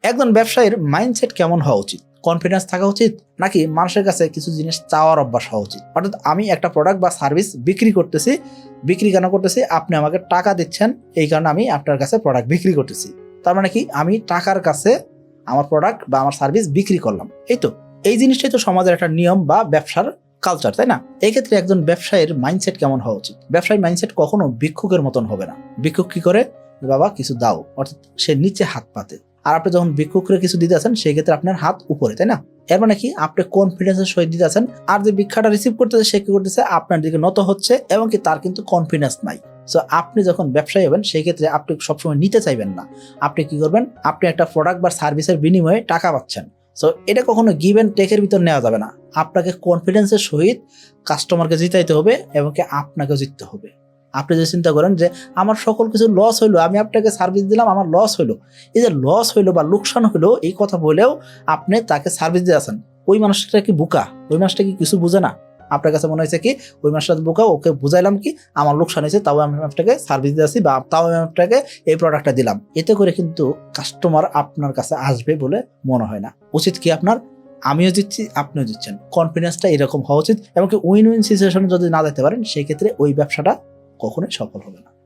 একজন ব্যবসায়ীর মাইন্ডসেট কেমন হওয়া উচিত? কনফিডেন্স থাকা উচিত, নাকি মানুষের কাছে কিছু জিনিস চাওয়ার অভ্যাস হওয়া উচিত? অর্থাৎ আমি একটা প্রোডাক্ট বা সার্ভিস বিক্রি করতেছি, বিক্রি কেন করতেছি? আপনি আমাকে টাকা দিচ্ছেন, এই কারণে আমি আপনার কাছে প্রোডাক্ট বিক্রি করতেছি। তার মানে কি, আমি টাকার কাছে আমার প্রোডাক্ট বা আমার সার্ভিস বিক্রি করলাম, এই তো। এই জিনিসটাই তো সমাজের একটা নিয়ম বা ব্যবসার কালচার, তাই না? এই ক্ষেত্রে একজন ব্যবসায়ীর মাইন্ডসেট কেমন হওয়া উচিত? ব্যবসায়ীর মাইন্ডসেট কখনো ভিক্ষুকের মতন হবে না। ভিক্ষুক কি করে? বাবা কিছু দাও, অর্থাৎ সে নিচে হাত পাতে। আর আপনি যখন ভিক্ষুকরে কিছু দিতে আছেন, সেই ক্ষেত্রে আপনার হাত উপরে, তাই না? এর মানে কি, আপনি কনফিডেন্সের সহিত দিতে আছেন, আর যে ভিক্ষাটা রিসিভ করতেছে সে কি করতেছে? আপনার দিকে নত হচ্ছে, এবং কি তার কিন্তু কনফিডেন্স নাই। সো আপনি যখন ব্যবসায়ী হবেন, সেই ক্ষেত্রে আপনি সবসময় নিতে চাইবেন না। আপনি কি করবেন? আপনি একটা প্রোডাক্ট বা সার্ভিসের বিনিময়ে টাকা পাচ্ছেন। সো এটা কখনো গিভ অ্যান্ড টেকের ভিতর নেওয়া যাবে না। আপনাকে কনফিডেন্সের সহিত কাস্টমারকে জিতাইতে হবে, এবং কি আপনাকেও জিততে হবে। আপনি যে চিন্তা করেন যে আমার সকল কিছু লস হইলো, আমি আপনাকে সার্ভিস দিলাম, আমার লস হইলো, এই যে লস হইলো বা লোকসান হইলো, এই কথা বলেও আপনি তাকে সার্ভিস দিয়ে আছেন, ওই মানুষটা কি বোকা? ওই মানুষটা কি কিছু বুঝে না? আপনার কাছে মনে হয়েছে কি ওই মানুষটা বোকা, ওকে বুঝাইলাম কি আমার লোকসান হয়েছে, তাও আমি আপনাকে সার্ভিস দিয়ে আসি, বা তাও আমি আপনাকে এই প্রোডাক্টটা দিলাম। এতে করে কিন্তু কাস্টমার আপনার কাছে আসবে বলে মনে হয় না। উচিত কি আপনার? আমিও জিতছি, আপনিও জিতছেন। কনফিডেন্সটা এরকম হওয়া উচিত, এবং কি উইন উইন সিচুয়েশনে যদি না যেতে পারেন, সেই ক্ষেত্রে ওই ব্যবসাটা কখনোই সফল হবে না।